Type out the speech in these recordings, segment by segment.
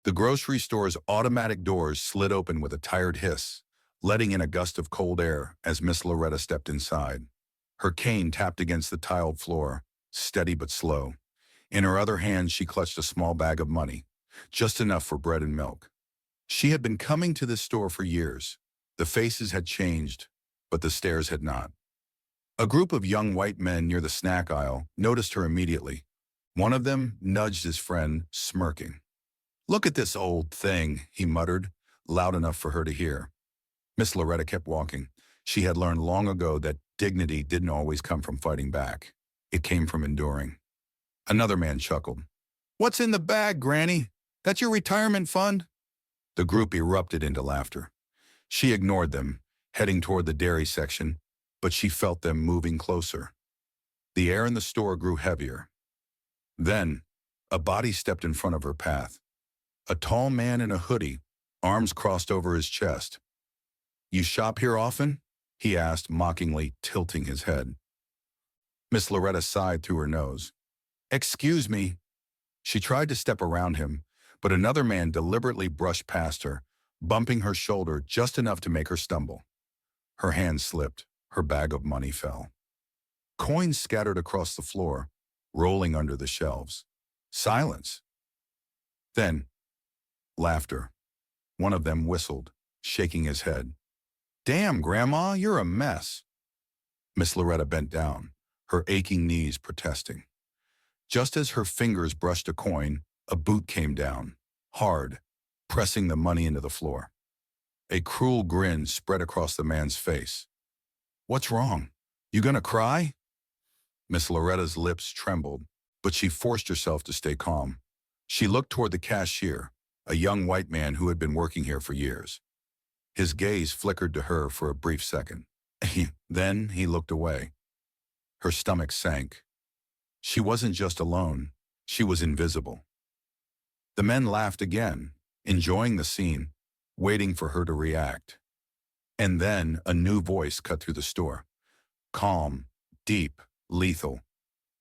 The grocery store's automatic doors slid open with a tired hiss, letting in a gust of cold air as Miss Loretta stepped inside. Her cane tapped against the tiled floor, steady but slow. In her other hand, she clutched a small bag of money, just enough for bread and milk. She had been coming to this store for years. The faces had changed, but the stares had not. A group of young white men near the snack aisle noticed her immediately. One of them nudged his friend, smirking. "Look at this old thing," he muttered, loud enough for her to hear. Miss Loretta kept walking. She had learned long ago that dignity didn't always come from fighting back. It came from enduring. Another man chuckled. "What's in the bag, Granny? That's your retirement fund?" The group erupted into laughter. She ignored them, heading toward the dairy section, but she felt them moving closer. The air in the store grew heavier. Then, a body stepped in front of her path. A tall man in a hoodie, arms crossed over his chest. "You shop here often?" he asked, mockingly, tilting his head. Miss Loretta sighed through her nose. "Excuse me." She tried to step around him, but another man deliberately brushed past her, bumping her shoulder just enough to make her stumble. Her hand slipped. Her bag of money fell. Coins scattered across the floor, rolling under the shelves. Silence. Then, laughter. One of them whistled, shaking his head. "Damn, Grandma, you're a mess." Miss Loretta bent down, her aching knees protesting. Just as her fingers brushed a coin, a boot came down, hard, pressing the money into the floor. A cruel grin spread across the man's face. "What's wrong? You gonna cry?" Miss Loretta's lips trembled, but she forced herself to stay calm. She looked toward the cashier, a young white man who had been working here for years. His gaze flickered to her for a brief second. Then he looked away. Her stomach sank. She wasn't just alone, she was invisible. The men laughed again, enjoying the scene, waiting for her to react. And then a new voice cut through the store. Calm, deep, lethal.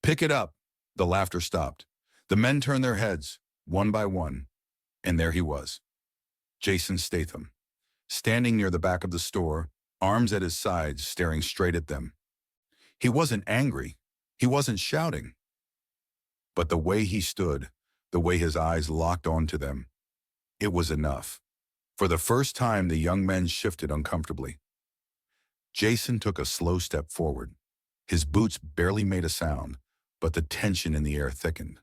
"Pick it up." The laughter stopped. The men turned their heads, one by one, and there he was. Jason Statham, standing near the back of the store, arms at his sides, staring straight at them. He wasn't angry. He wasn't shouting. But the way he stood, the way his eyes locked onto them, it was enough. For the first time, the young men shifted uncomfortably. Jason took a slow step forward. His boots barely made a sound, but the tension in the air thickened.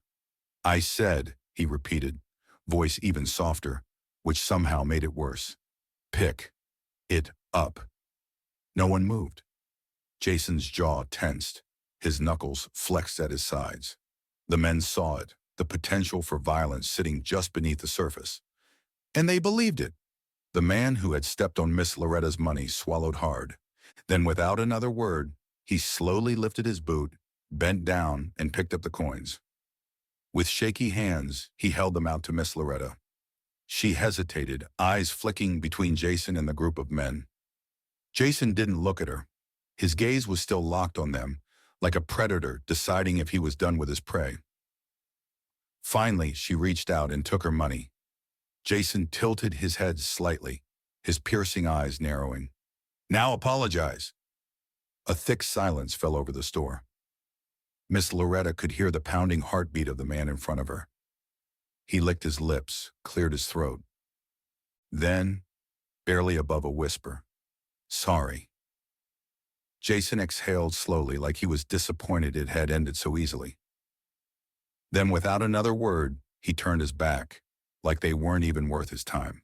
"I said," he repeated, voice even softer, which somehow made it worse. "Pick it up." No one moved. Jason's jaw tensed, his knuckles flexed at his sides. The men saw it, the potential for violence sitting just beneath the surface. And they believed it. The man who had stepped on Miss Loretta's money swallowed hard. Then, without another word, he slowly lifted his boot, bent down, and picked up the coins. With shaky hands, he held them out to Miss Loretta. She hesitated, eyes flicking between Jason and the group of men. Jason didn't look at her. His gaze was still locked on them, like a predator deciding if he was done with his prey. Finally, she reached out and took her money. Jason tilted his head slightly, his piercing eyes narrowing. "Now apologize." A thick silence fell over the store. Miss Loretta could hear the pounding heartbeat of the man in front of her. He licked his lips, cleared his throat. Then, barely above a whisper, "Sorry." Jason exhaled slowly, like he was disappointed it had ended so easily. Then, without another word, he turned his back, like they weren't even worth his time.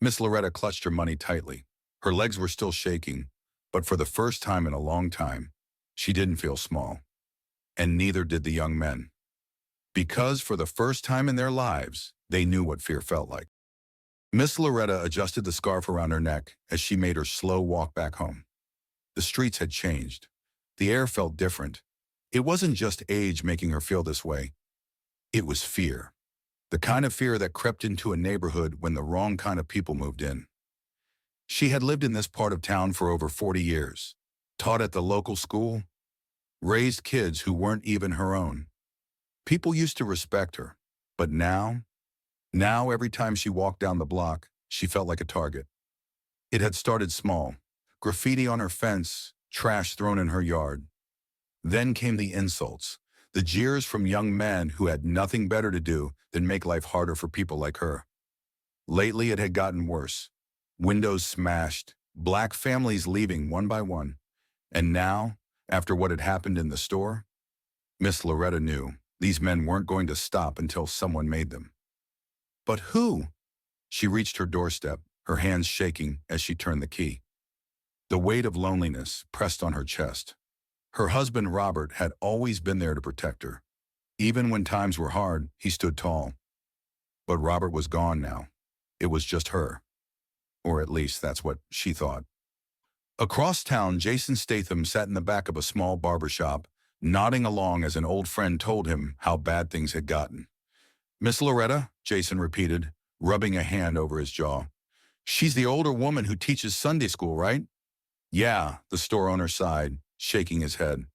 Miss Loretta clutched her money tightly. Her legs were still shaking, but for the first time in a long time, she didn't feel small. And neither did the young men. Because for the first time in their lives, they knew what fear felt like. Miss Loretta adjusted the scarf around her neck as she made her slow walk back home. The streets had changed. The air felt different. It wasn't just age making her feel this way. It was fear. The kind of fear that crept into a neighborhood when the wrong kind of people moved in. She had lived in this part of town for over 40 years, taught at the local school, raised kids who weren't even her own. People used to respect her, but now, Now, every time she walked down the block, she felt like a target. It had started small. Graffiti on her fence, trash thrown in her yard. Then came the insults, the jeers from young men who had nothing better to do than make life harder for people like her. Lately, it had gotten worse. Windows smashed, black families leaving one by one. And now, after what had happened in the store, Miss Loretta knew these men weren't going to stop until someone made them. But who? She reached her doorstep, her hands shaking as she turned the key. The weight of loneliness pressed on her chest. Her husband, Robert, had always been there to protect her. Even when times were hard, he stood tall. But Robert was gone now. It was just her. Or at least that's what she thought. Across town, Jason Statham sat in the back of a small barber shop, nodding along as an old friend told him how bad things had gotten. "Miss Loretta," Jason repeated, rubbing a hand over his jaw. "She's the older woman who teaches Sunday school, right?" "Yeah," the store owner sighed, shaking his head.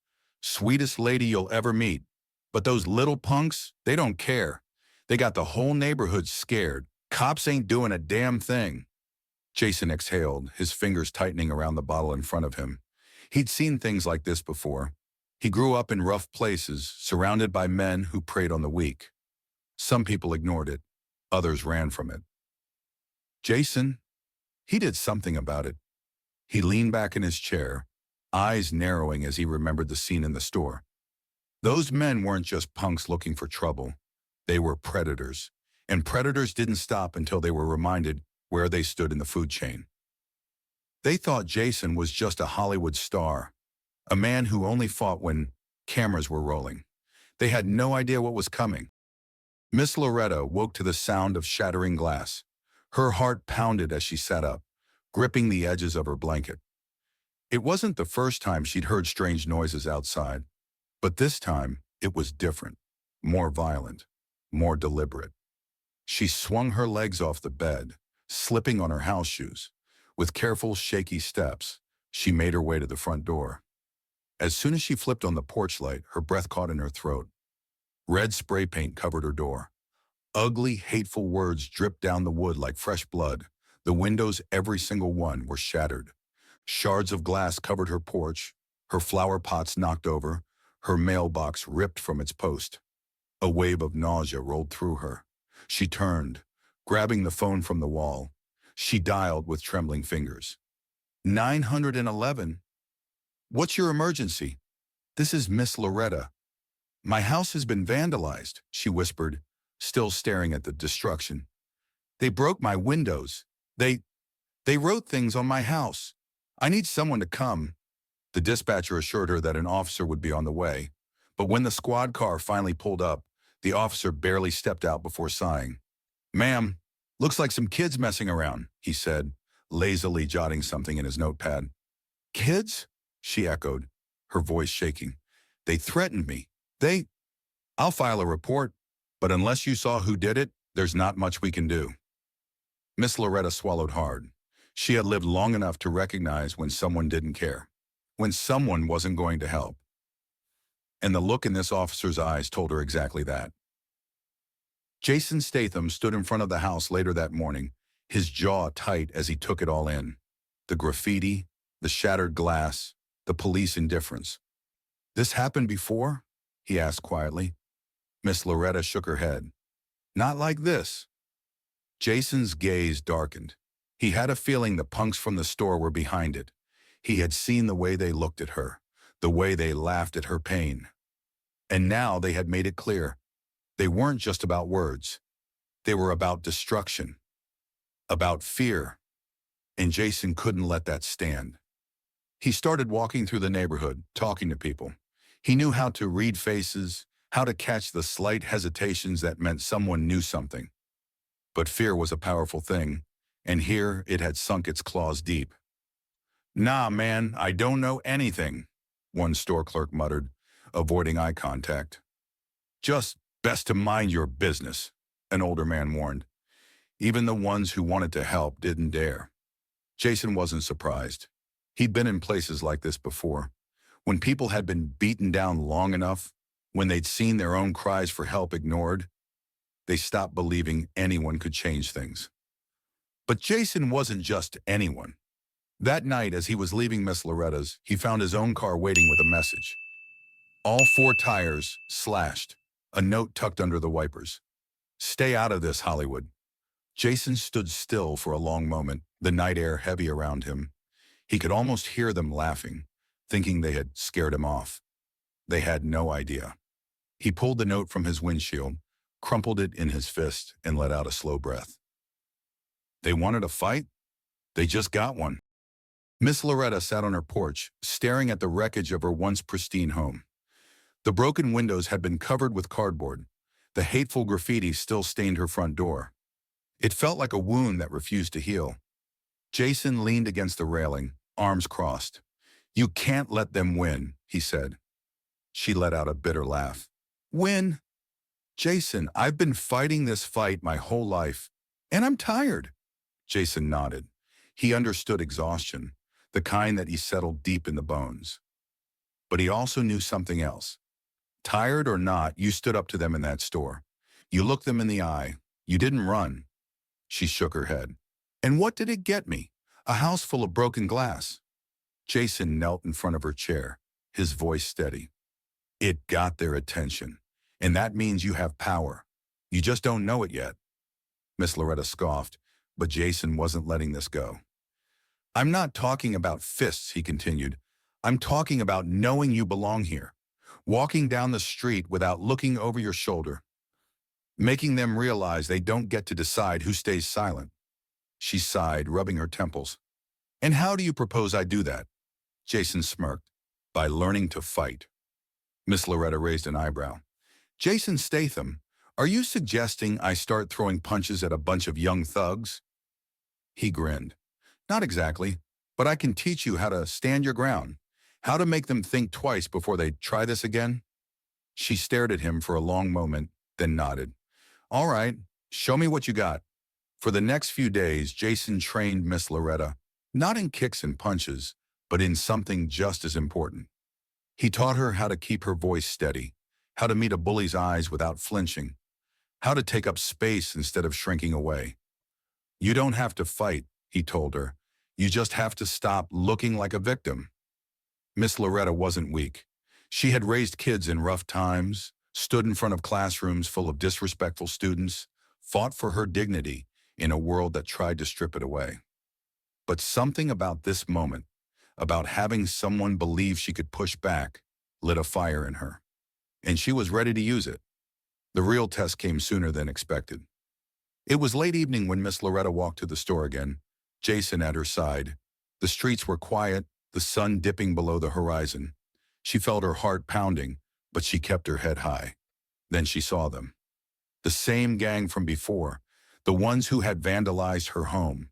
"Sweetest lady you'll ever meet. But those little punks, they don't care. They got the whole neighborhood scared. Cops ain't doing a damn thing." Jason exhaled, his fingers tightening around the bottle in front of him. He'd seen things like this before. He grew up in rough places, surrounded by men who preyed on the weak. Some people ignored it. Others ran from it. Jason, he did something about it. He leaned back in his chair, eyes narrowing as he remembered the scene in the store. Those men weren't just punks looking for trouble. They were predators. And predators didn't stop until they were reminded where they stood in the food chain. They thought Jason was just a Hollywood star, a man who only fought when cameras were rolling. They had no idea what was coming. Miss Loretta woke to the sound of shattering glass. Her heart pounded as she sat up, gripping the edges of her blanket. It wasn't the first time she'd heard strange noises outside, but this time it was different, more violent, more deliberate. She swung her legs off the bed, slipping on her house shoes. With careful, shaky steps, she made her way to the front door. As soon as she flipped on the porch light, her breath caught in her throat. Red spray paint covered her door. Ugly, hateful words dripped down the wood like fresh blood. The windows, every single one, were shattered. Shards of glass covered her porch, her flower pots knocked over, her mailbox ripped from its post. A wave of nausea rolled through her. She turned, grabbing the phone from the wall. She dialed with trembling fingers. 911. "What's your emergency?" "This is Miss Loretta. My house has been vandalized," she whispered, still staring at the destruction. "They broke my windows. They wrote things on my house. I need someone to come." The dispatcher assured her that an officer would be on the way. But when the squad car finally pulled up, the officer barely stepped out before sighing. "Ma'am, looks like some kids messing around," he said, lazily jotting something in his notepad. "Kids?" she echoed, her voice shaking. "They threatened me. I'll file a report, but unless you saw who did it, there's not much we can do." Miss Loretta swallowed hard. She had lived long enough to recognize when someone didn't care, when someone wasn't going to help. And the look in this officer's eyes told her exactly that. Jason Statham stood in front of the house later that morning, his jaw tight as he took it all in. The graffiti, the shattered glass, the police indifference. "This happened before?" he asked quietly. Miss Loretta shook her head. "Not like this." Jason's gaze darkened. He had a feeling the punks from the store were behind it. He had seen the way they looked at her, the way they laughed at her pain. And now they had made it clear. They weren't just about words. They were about destruction, about fear. And Jason couldn't let that stand. He started walking through the neighborhood, talking to people. He knew how to read faces, how to catch the slight hesitations that meant someone knew something. But fear was a powerful thing, and here it had sunk its claws deep. "Nah, man, I don't know anything," one store clerk muttered, avoiding eye contact. "Just best to mind your business," an older man warned. Even the ones who wanted to help didn't dare. Jason wasn't surprised. He'd been in places like this before. When people had been beaten down long enough, when they'd seen their own cries for help ignored, They stopped believing anyone could change things. But Jason wasn't just anyone. That night, as he was leaving Miss Loretta's, he found his own car waiting with a message. All four tires slashed, a note tucked under the wipers. "Stay out of this, Hollywood." Jason stood still for a long moment, the night air heavy around him. He could almost hear them laughing, thinking they had scared him off. They had no idea. He pulled the note from his windshield, crumpled it in his fist, and let out a slow breath. They wanted a fight? They just got one. Miss Loretta sat on her porch, staring at the wreckage of her once pristine home. The broken windows had been covered with cardboard. The hateful graffiti still stained her front door. It felt like a wound that refused to heal. Jason leaned against the railing, arms crossed. "You can't let them win," he said. She let out a bitter laugh. "Win? Jason, I've been fighting this fight my whole life, and I'm tired." Jason nodded. He understood exhaustion, the kind that he settled deep in the bones. But he also knew something else. Tired or not, you stood up to them in that store. You looked them in the eye. You didn't run. She shook her head. "And what did it get me? A house full of broken glass." Jason knelt in front of her chair, his voice steady. "It got their attention, and that means you have power. You just don't know it yet." Miss Loretta scoffed, but Jason wasn't letting this go. "I'm not talking about fists," he continued. "I'm talking about knowing you belong here, walking down the street without looking over your shoulder, making them realize they don't get to decide who stays silent." She sighed, rubbing her temples. "And how do you propose I do that?" Jason smirked. "By learning to fight." Miss Loretta raised an eyebrow. "Jason Statham, are you suggesting I start throwing punches at a bunch of young thugs?" He grinned. "Not exactly, but I can teach you how to stand your ground, how to make them think twice before they try this again." She stared at him for a long moment, then nodded. "All right, show me what you got." For the next few days, Jason trained Miss Loretta, not in kicks and punches, but in something just as important. He taught her how to keep her voice steady, how to meet a bully's eyes without flinching, how to take up space instead of shrinking away. "You don't have to fight," he told her. "You just have to stop looking like a victim." Miss Loretta wasn't weak. She had raised kids in rough times, stood in front of classrooms full of disrespectful students, fought for her dignity in a world that tried to strip it away. But something about this moment, about having someone believe she could push back, lit a fire in her. And she was ready to use it. The real test came sooner than expected. It was late evening when Miss Loretta walked to the store again, Jason at her side. The streets were quiet, the sun dipping below the horizon. She felt her heart pounding, but she kept her head high. Then she saw them. The same gang from before, the ones who had vandalized her home.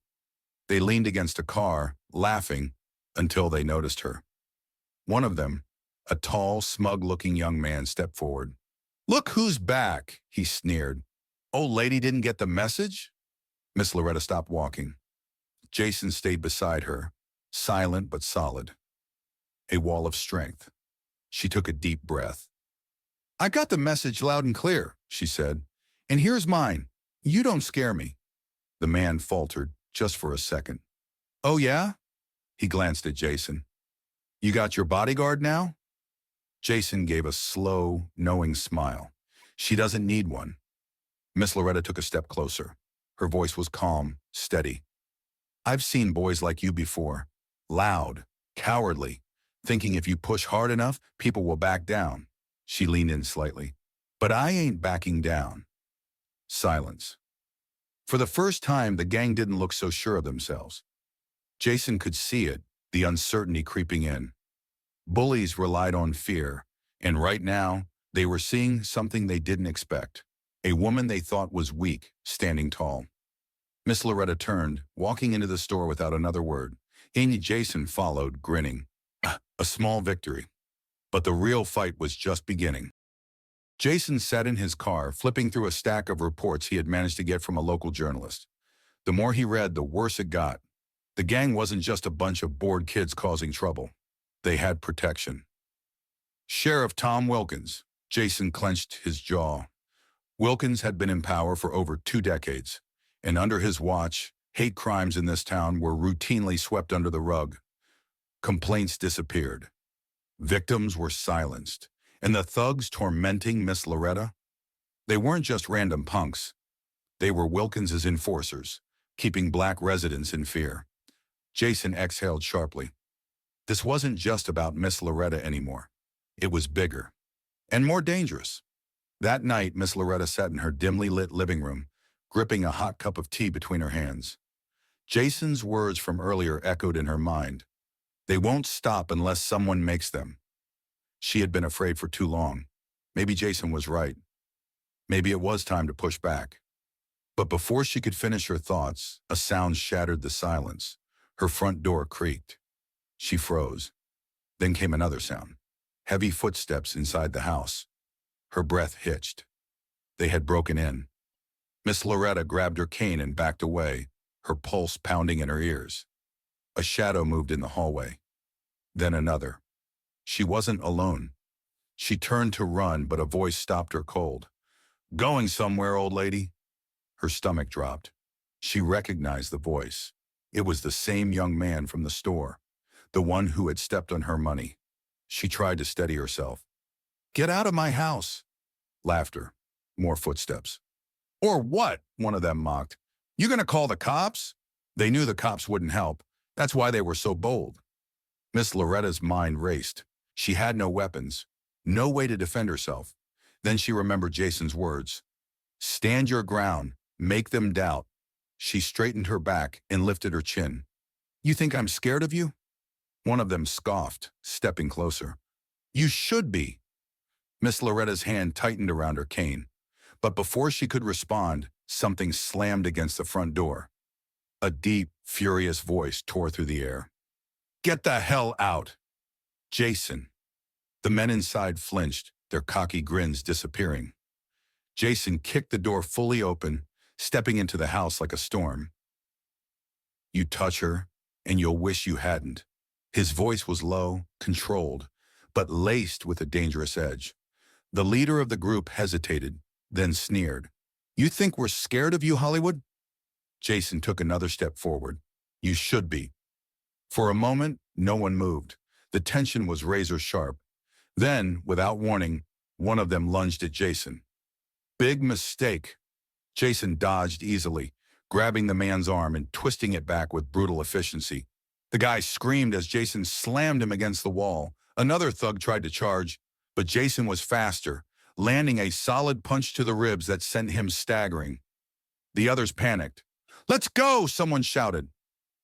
They leaned against a car, laughing, until they noticed her. One of them, a tall, smug-looking young man, stepped forward. "Look who's back," he sneered. "Old lady didn't get the message?" Miss Loretta stopped walking. Jason stayed beside her, silent but solid. A wall of strength. She took a deep breath. "I got the message loud and clear," she said. "And here's mine. You don't scare me." The man faltered, just for a second. "Oh yeah?" He glanced at Jason. "You got your bodyguard now?" Jason gave a slow, knowing smile. "She doesn't need one." Miss Loretta took a step closer. Her voice was calm, steady. "I've seen boys like you before. Loud, cowardly, thinking if you push hard enough, people will back down." She leaned in slightly. "But I ain't backing down." Silence. For the first time, the gang didn't look so sure of themselves. Jason could see it, the uncertainty creeping in. Bullies relied on fear, and right now, they were seeing something they didn't expect. A woman they thought was weak, standing tall. Miss Loretta turned, walking into the store without another word. Jason followed, grinning. A small victory. But the real fight was just beginning. Jason sat in his car, flipping through a stack of reports he had managed to get from a local journalist. The more he read, the worse it got. The gang wasn't just a bunch of bored kids causing trouble. They had protection. "Sheriff Tom Wilkins." Jason clenched his jaw. Wilkins had been in power for over 2 decades, and under his watch, hate crimes in this town were routinely swept under the rug. Complaints disappeared. Victims were silenced, and the thugs tormenting Miss Loretta? They weren't just random punks. They were Wilkins's enforcers, keeping black residents in fear. Jason exhaled sharply. This wasn't just about Miss Loretta anymore. It was bigger and more dangerous. That night, Miss Loretta sat in her dimly lit living room, gripping a hot cup of tea between her hands. Jason's words from earlier echoed in her mind. They won't stop unless someone makes them. She had been afraid for too long. Maybe Jason was right. Maybe it was time to push back. But before she could finish her thoughts, a sound shattered the silence. Her front door creaked. She froze. Then came another sound. Heavy footsteps inside the house. Her breath hitched. They had broken in. Miss Loretta grabbed her cane and backed away, her pulse pounding in her ears. A shadow moved in the hallway. Then another. She wasn't alone. She turned to run, but a voice stopped her cold. "Going somewhere, old lady?" Her stomach dropped. She recognized the voice. It was the same young man from the store, the one who had stepped on her money. She tried to steady herself. "Get out of my house." Laughter. More footsteps. "Or what?" one of them mocked. "You gonna call the cops?" They knew the cops wouldn't help. That's why they were so bold. Miss Loretta's mind raced. She had no weapons, no way to defend herself. Then she remembered Jason's words. "Stand your ground. Make them doubt." She straightened her back and lifted her chin. "You think I'm scared of you?" One of them scoffed, stepping closer. "You should be." Miss Loretta's hand tightened around her cane. But before she could respond, something slammed against the front door. A deep, furious voice tore through the air. "Get the hell out!" "Jason." The men inside flinched, their cocky grins disappearing. Jason kicked the door fully open, stepping into the house like a storm. "You touch her, and you'll wish you hadn't." His voice was low, controlled, but laced with a dangerous edge. The leader of the group hesitated, then sneered. "You think we're scared of you, Hollywood?" Jason took another step forward. "You should be." For a moment, no one moved. The tension was razor sharp. Then, without warning, one of them lunged at Jason. Big mistake. Jason dodged easily, grabbing the man's arm and twisting it back with brutal efficiency. The guy screamed as Jason slammed him against the wall. Another thug tried to charge, but Jason was faster, landing a solid punch to the ribs that sent him staggering. The others panicked. "Let's go!" someone shouted.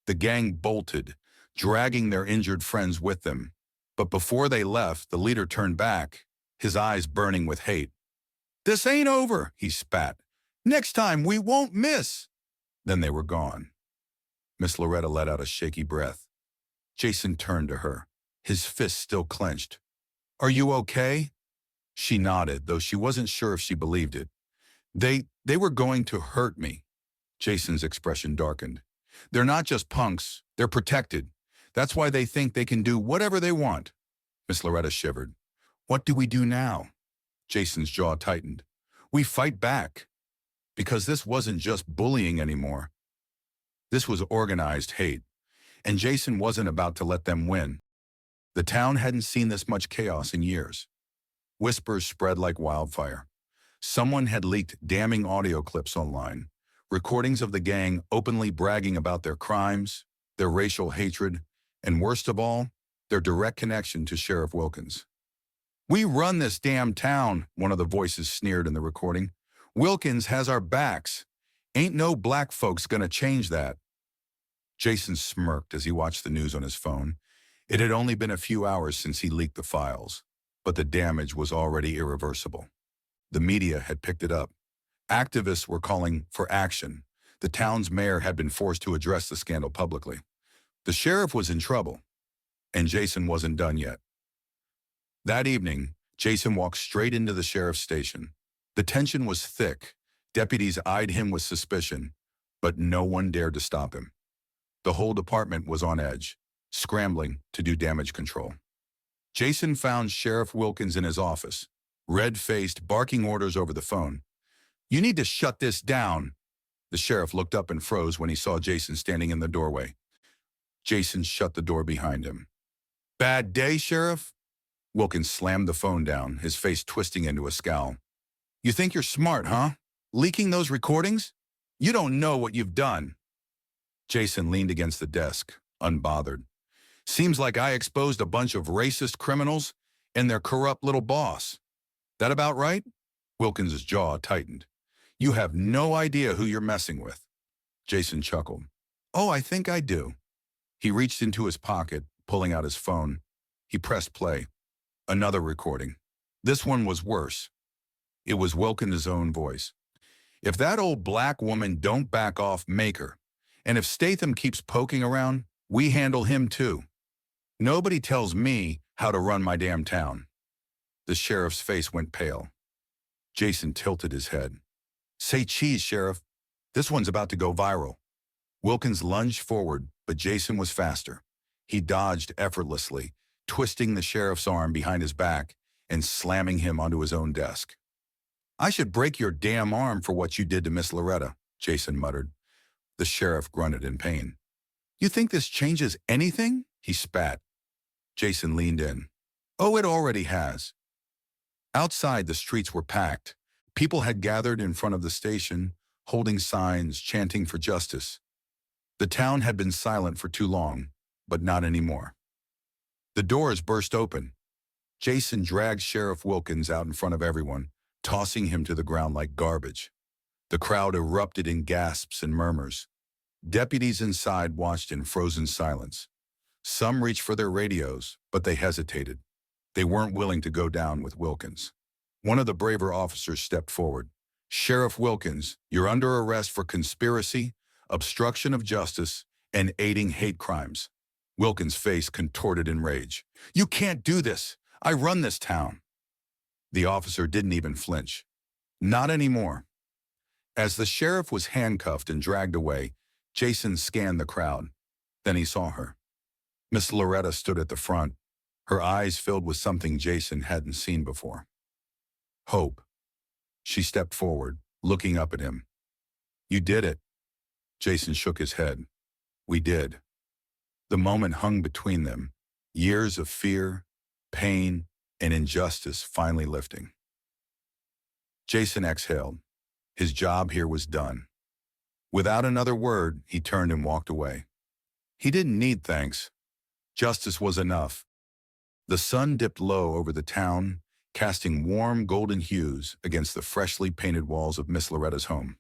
The gang bolted, dragging their injured friends with them. But before they left, the leader turned back, his eyes burning with hate. "This ain't over," he spat. "Next time we won't miss." Then they were gone. Miss Loretta let out a shaky breath. Jason turned to her, his fist still clenched. "Are you okay?" She nodded, though she wasn't sure if she believed it. They were going to hurt me." Jason's expression darkened. "They're not just punks, they're protected. That's why they think they can do whatever they want." Miss Loretta shivered. "What do we do now?" Jason's jaw tightened. "We fight back." Because this wasn't just bullying anymore. This was organized hate, and Jason wasn't about to let them win. The town hadn't seen this much chaos in years. Whispers spread like wildfire. Someone had leaked damning audio clips online, recordings of the gang openly bragging about their crimes, their racial hatred, and worst of all, their direct connection to Sheriff Wilkins. "We run this damn town," one of the voices sneered in the recording. "Wilkins has our backs. Ain't no black folks gonna change that." Jason smirked as he watched the news on his phone. It had only been a few hours since he leaked the files, but the damage was already irreversible. The media had picked it up. Activists were calling for action. The town's mayor had been forced to address the scandal publicly. The sheriff was in trouble, and Jason wasn't done yet. That evening, Jason walked straight into the sheriff's station. The tension was thick. Deputies eyed him with suspicion, but no one dared to stop him. The whole department was on edge, scrambling to do damage control. Jason found Sheriff Wilkins in his office, red-faced, barking orders over the phone. You need to shut this down. The sheriff looked up and froze when he saw Jason standing in the doorway. Jason shut the door behind him. Bad day, Sheriff? Wilkins slammed the phone down, his face twisting into a scowl. You think you're smart, huh? Leaking those recordings? You don't know what you've done. Jason leaned against the desk, unbothered. Seems like I exposed a bunch of racist criminals and their corrupt little boss. That about right? Wilkins' jaw tightened. You have no idea who you're messing with. Jason chuckled. Oh, I think I do. He reached into his pocket, pulling out his phone. He pressed play. Another recording. This one was worse. It was Wilkins' own voice. If that old black woman don't back off, make her. And if Statham keeps poking around, we handle him too. Nobody tells me how to run my damn town. The sheriff's face went pale. Jason tilted his head. Say cheese, Sheriff. This one's about to go viral. Wilkins lunged forward, but Jason was faster. He dodged effortlessly, twisting the sheriff's arm behind his back and slamming him onto his own desk. I should break your damn arm for what you did to Miss Loretta, Jason muttered. The sheriff grunted in pain. You think this changes anything? He spat. Jason leaned in. Oh, it already has. Outside, the streets were packed. People had gathered in front of the station, holding signs, chanting for justice. The town had been silent for too long, but not anymore. The doors burst open. Jason dragged Sheriff Wilkins out in front of everyone, tossing him to the ground like garbage. The crowd erupted in gasps and murmurs. Deputies inside watched in frozen silence. Some reached for their radios, but they hesitated. They weren't willing to go down with Wilkins. One of the braver officers stepped forward. Sheriff Wilkins, you're under arrest for conspiracy, obstruction of justice, and aiding hate crimes. Wilkins' face contorted in rage. You can't do this. I run this town. The officer didn't even flinch. Not anymore. As the sheriff was handcuffed and dragged away, Jason scanned the crowd. Then he saw her. Miss Loretta stood at the front, her eyes filled with something Jason hadn't seen before. Hope. She stepped forward, looking up at him. You did it. Jason shook his head. We did. The moment hung between them, years of fear, pain, and injustice finally lifting. Jason exhaled. His job here was done. Without another word, he turned and walked away. He didn't need thanks. Justice was enough. The sun dipped low over the town, casting warm golden hues against the freshly painted walls of Miss Loretta's home.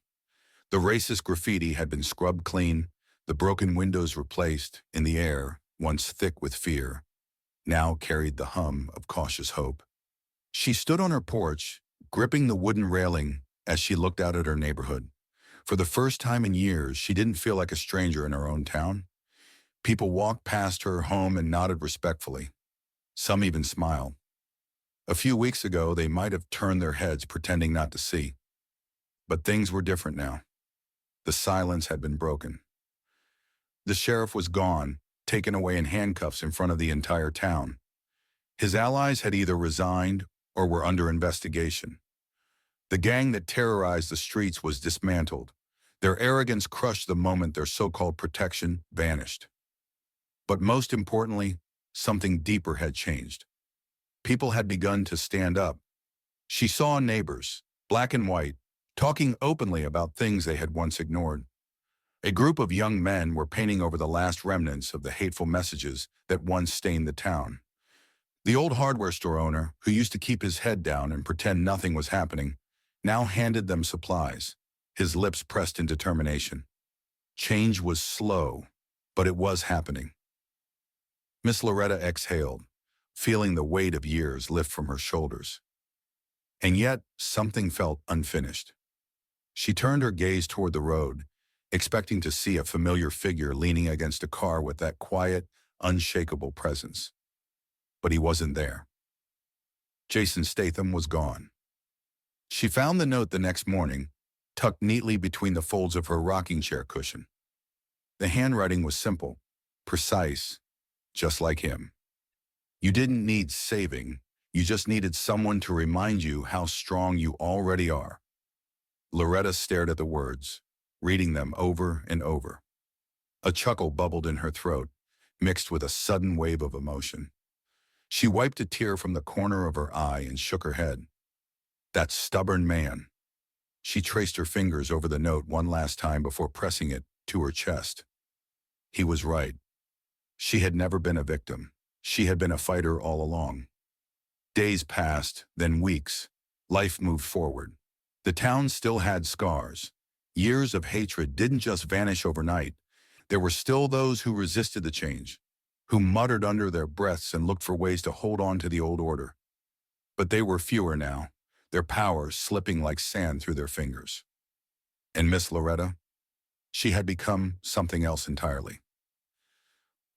The racist graffiti had been scrubbed clean, the broken windows replaced, and the air, once thick with fear, now carried the hum of cautious hope. She stood on her porch, gripping the wooden railing as she looked out at her neighborhood. For the first time in years, she didn't feel like a stranger in her own town. People walked past her home and nodded respectfully. Some even smiled. A few weeks ago, they might have turned their heads, pretending not to see. But things were different now. The silence had been broken. The sheriff was gone, taken away in handcuffs in front of the entire town. His allies had either resigned or were under investigation. The gang that terrorized the streets was dismantled. Their arrogance crushed the moment their so-called protection vanished. But most importantly, something deeper had changed. People had begun to stand up. She saw neighbors, black and white, talking openly about things they had once ignored. A group of young men were painting over the last remnants of the hateful messages that once stained the town. The old hardware store owner, who used to keep his head down and pretend nothing was happening, now handed them supplies, his lips pressed in determination. Change was slow, but it was happening. Miss Loretta exhaled, feeling the weight of years lift from her shoulders. And yet, something felt unfinished. She turned her gaze toward the road, expecting to see a familiar figure leaning against a car with that quiet, unshakable presence. But he wasn't there. Jason Statham was gone. She found the note the next morning, tucked neatly between the folds of her rocking chair cushion. The handwriting was simple, precise, just like him. You didn't need saving, you just needed someone to remind you how strong you already are. Loretta stared at the words, reading them over and over. A chuckle bubbled in her throat, mixed with a sudden wave of emotion. She wiped a tear from the corner of her eye and shook her head. That stubborn man. She traced her fingers over the note one last time before pressing it to her chest. He was right. She had never been a victim. She had been a fighter all along. Days passed, then weeks. Life moved forward. The town still had scars. Years of hatred didn't just vanish overnight. There were still those who resisted the change, who muttered under their breaths and looked for ways to hold on to the old order. But they were fewer now, their power slipping like sand through their fingers. And Miss Loretta? She had become something else entirely.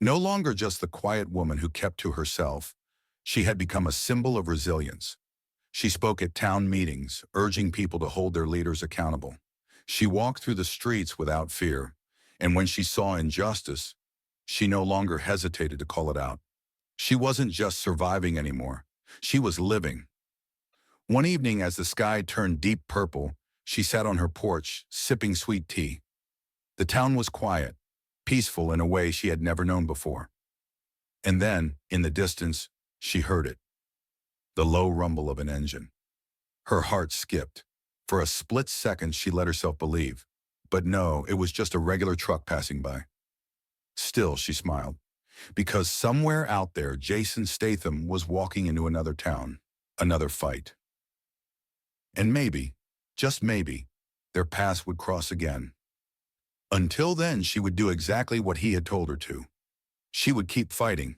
No longer just the quiet woman who kept to herself, she had become a symbol of resilience. She spoke at town meetings, urging people to hold their leaders accountable. She walked through the streets without fear, and when she saw injustice, she no longer hesitated to call it out. She wasn't just surviving anymore. She was living. One evening, as the sky turned deep purple, she sat on her porch, sipping sweet tea. The town was quiet, peaceful in a way she had never known before. And then, in the distance, she heard it. The low rumble of an engine. Her heart skipped. For a split second, she let herself believe. But no, it was just a regular truck passing by. Still, she smiled, because somewhere out there, Jason Statham was walking into another town, another fight. And maybe, just maybe, their paths would cross again. Until then, she would do exactly what he had told her to. She would keep fighting,